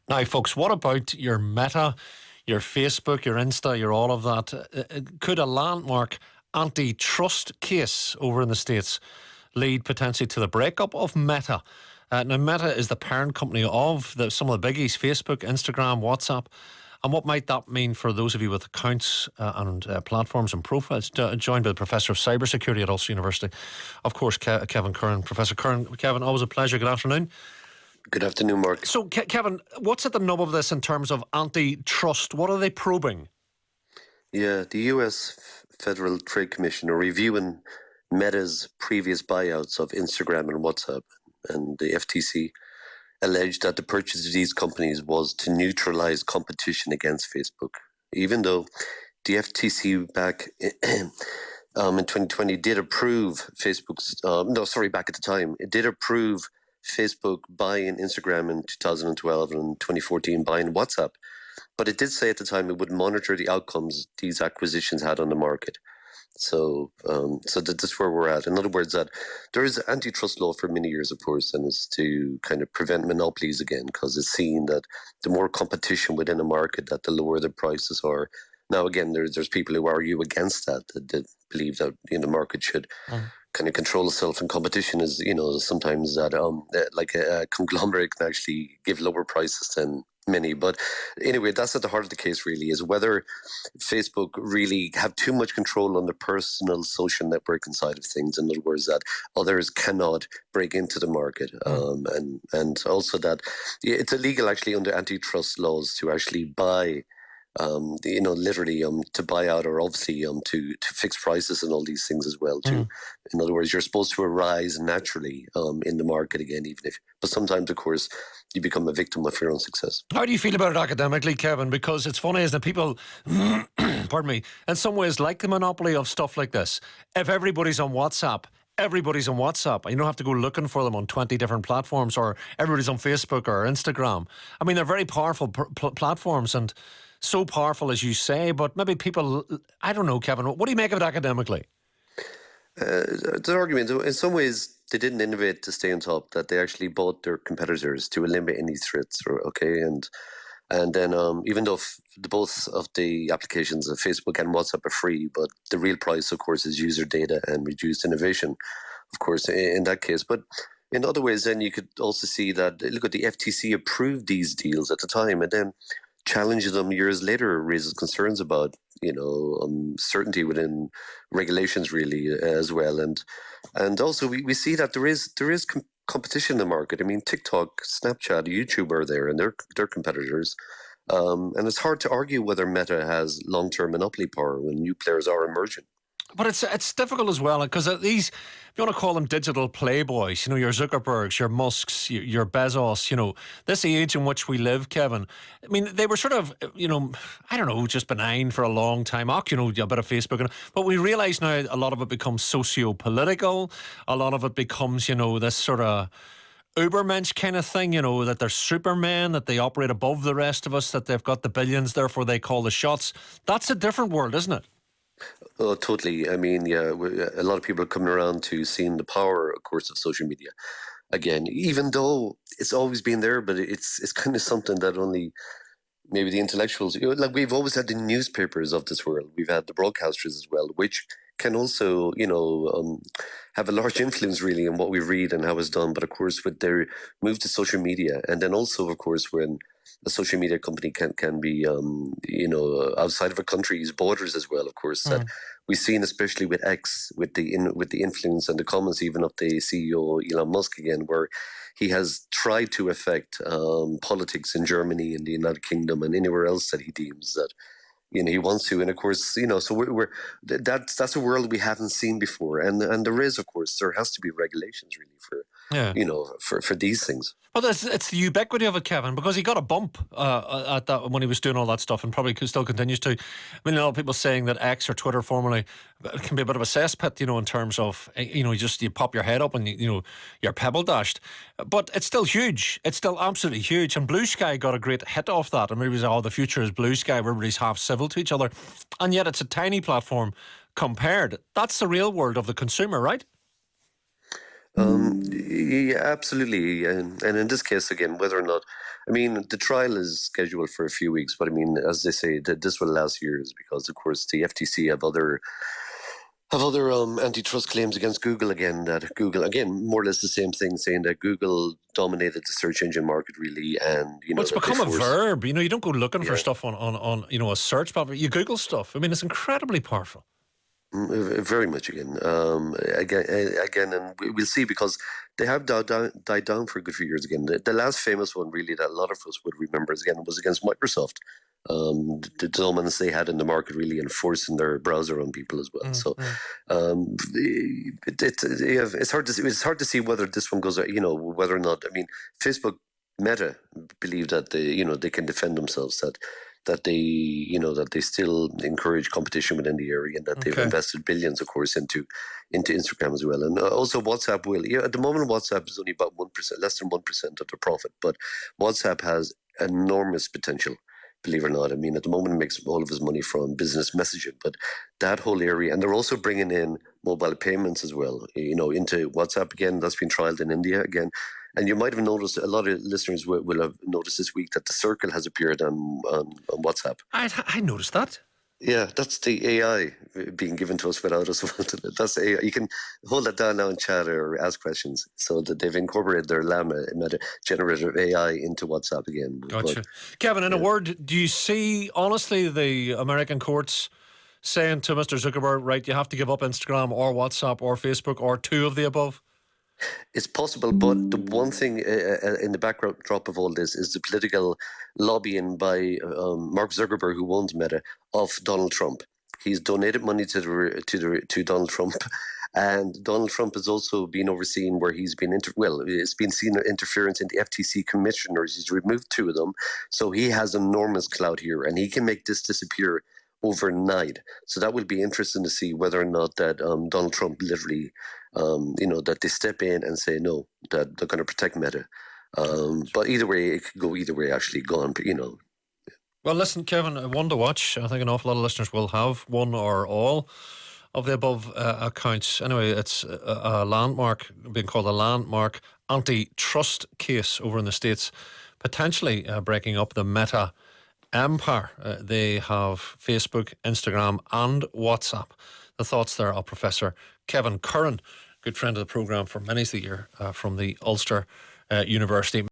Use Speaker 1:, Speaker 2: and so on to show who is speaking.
Speaker 1: Now, folks, what about your Meta, your Facebook, your Insta, your all of that? Could a landmark antitrust case over in the States lead potentially to the breakup of Meta? Now, Meta is the parent company of some of the biggies, Facebook, Instagram, WhatsApp. And what might that mean for those of you with accounts and platforms and profiles? Joined by the Professor of Cybersecurity at Ulster University, of course, Kevin Curran. Professor Curran, Kevin, always a pleasure. Good afternoon.
Speaker 2: Good afternoon, Mark.
Speaker 1: So, Kevin, what's at the nub of this in terms of antitrust? What are they probing?
Speaker 2: Yeah, the US Federal Trade Commission are reviewing Meta's previous buyouts of Instagram and WhatsApp, and the FTC alleged that the purchase of these companies was to neutralize competition against Facebook, even though the FTC back in 2020 did approve back at the time, it did approve Facebook buying Instagram in 2012 and 2014 buying WhatsApp. But it did say at the time it would monitor the outcomes these acquisitions had on the market. So that's where we're at. In other words, that there is antitrust law for many years, of course, and it's to kind of prevent monopolies again, because it's seen that the more competition within a market, that the lower the prices are. Now, again, there's people who argue against that believe that the market should kind of control itself, and competition is, sometimes that like a conglomerate can actually give lower prices than many. But anyway, that's at the heart of the case, really, is whether Facebook really have too much control on the personal social networking side of things. In other words, that others cannot break into the market, and also that it's illegal actually under antitrust laws to actually buy. Literally to buy out, or obviously to fix prices and all these things as well too. In other words, you're supposed to arise naturally in the market again, but sometimes, of course, you become a victim of your own success.
Speaker 1: How do you feel about it academically, Kevin? Because it's funny, isn't it? People, pardon me, in some ways like the monopoly of stuff like this. If everybody's on WhatsApp, everybody's on WhatsApp. You don't have to go looking for them on 20 different platforms, or everybody's on Facebook or Instagram. I mean, they're very powerful platforms, and so powerful, as you say, but maybe people, I don't know, Kevin, what do you make of it academically?
Speaker 2: The argument, in some ways, they didn't innovate to stay on top, that they actually bought their competitors to eliminate any threats, and then even though both of the applications of Facebook and WhatsApp are free, but the real price, of course, is user data and reduced innovation, of course, in that case. But in other ways, then you could also see that, look at the FTC approved these deals at the time, and then challenges them years later, raises concerns about certainty within regulations, really, as well, and also we see that there is competition in the market. I mean, TikTok, Snapchat, YouTube are there, and they're competitors, and it's hard to argue whether Meta has long-term monopoly power when new players are emerging.
Speaker 1: But it's difficult as well, because these, if you want to call them digital playboys, your Zuckerbergs, your Musks, your Bezos, this age in which we live, Kevin, I mean, they were sort of, I don't know, just benign for a long time. A bit of Facebook. But we realise now a lot of it becomes socio-political. A lot of it becomes, this sort of Ubermensch kind of thing, that they're supermen, that they operate above the rest of us, that they've got the billions, therefore they call the shots. That's a different world, isn't it?
Speaker 2: Oh, totally. I mean, yeah, a lot of people are coming around to seeing the power, of course, of social media. Again, even though it's always been there, but it's kind of something that only maybe the intellectuals, like we've always had the newspapers of this world. We've had the broadcasters as well, which can also, have a large influence really on what we read and how it's done. But of course, with their move to social media, and then also, of course, when a social media company can be, outside of a country's borders as well. Of course, that we've seen, especially with X, with the influence and the comments even of the CEO Elon Musk again, where he has tried to affect politics in Germany and the United Kingdom and anywhere else that he deems that he wants to. And of course, so that's a world we haven't seen before, and there is, of course, there has to be regulations really for these things.
Speaker 1: Well, it's the ubiquity of it, Kevin, because he got a bump at that when he was doing all that stuff, and probably still continues to. I mean, a lot of people saying that X, or Twitter formerly, can be a bit of a cesspit, in terms of, you pop your head up and, you're pebble dashed. But it's still huge. It's still absolutely huge. And Blue Sky got a great hit off that. And maybe it was, the future is Blue Sky, where everybody's half civil to each other. And yet it's a tiny platform compared. That's the real world of the consumer, right?
Speaker 2: Yeah, absolutely. And in this case, again, whether or not, I mean, the trial is scheduled for a few weeks, but I mean, as they say, that this will last years because, of course, the FTC have other antitrust claims against Google again. That Google, again, more or less the same thing, saying that Google dominated the search engine market really, and
Speaker 1: Well, it's
Speaker 2: that they
Speaker 1: become a
Speaker 2: forced.
Speaker 1: verb. You don't go looking for
Speaker 2: Yeah.
Speaker 1: stuff on a search platform. You Google stuff. I mean, it's incredibly powerful.
Speaker 2: Very much again, and we'll see because they have died down for a good few years again. The last famous one, really, that a lot of us would remember was against Microsoft. The dominance they had in the market, really enforcing their browser on people as well. So,
Speaker 1: Mm.
Speaker 2: yeah, it's hard to see whether this one goes. Whether or not. I mean, Facebook, Meta believe that they can defend themselves. That they still encourage competition within the area, and that they've
Speaker 1: Okay.
Speaker 2: invested billions, of course, into Instagram as well, and also WhatsApp will. Yeah, at the moment, WhatsApp is only about 1%, less than 1% of the profit, but WhatsApp has enormous potential. Believe it or not, I mean, at the moment, it makes all of his money from business messaging, but that whole area, and they're also bringing in mobile payments as well. Into WhatsApp again. That's been trialed in India again. And you might have noticed, a lot of listeners will have noticed this week that the circle has appeared on WhatsApp.
Speaker 1: I noticed that.
Speaker 2: Yeah, that's the AI being given to us without us wanting it. That's AI. You can hold that down now and chat or ask questions. So that they've incorporated their Llama generative AI into WhatsApp again.
Speaker 1: Gotcha. Kevin, in a
Speaker 2: Yeah.
Speaker 1: word, do you see, honestly, the American courts saying to Mr. Zuckerberg, right, you have to give up Instagram or WhatsApp or Facebook or two of the above?
Speaker 2: It's possible, but the one thing in the backdrop of all this is the political lobbying by Mark Zuckerberg, who owns Meta, of Donald Trump. He's donated money to Donald Trump, and Donald Trump has also been overseen where he's been it's been seen interference in the FTC commissioners. He's removed two of them, so he has enormous clout here, and he can make this disappear overnight. So that will be interesting to see whether or not that Donald Trump literally that they step in and say no, that they're going to protect Meta. But either way, it could go either way. Actually, go on.
Speaker 1: Well, listen, Kevin, one to watch. I think an awful lot of listeners will have one or all of the above accounts. Anyway, it's a landmark, being called a landmark antitrust case over in the States, potentially breaking up the Meta empire. They have Facebook, Instagram, and WhatsApp. The thoughts there of Professor Kevin Curran, good friend of the programme for many a year from the Ulster University.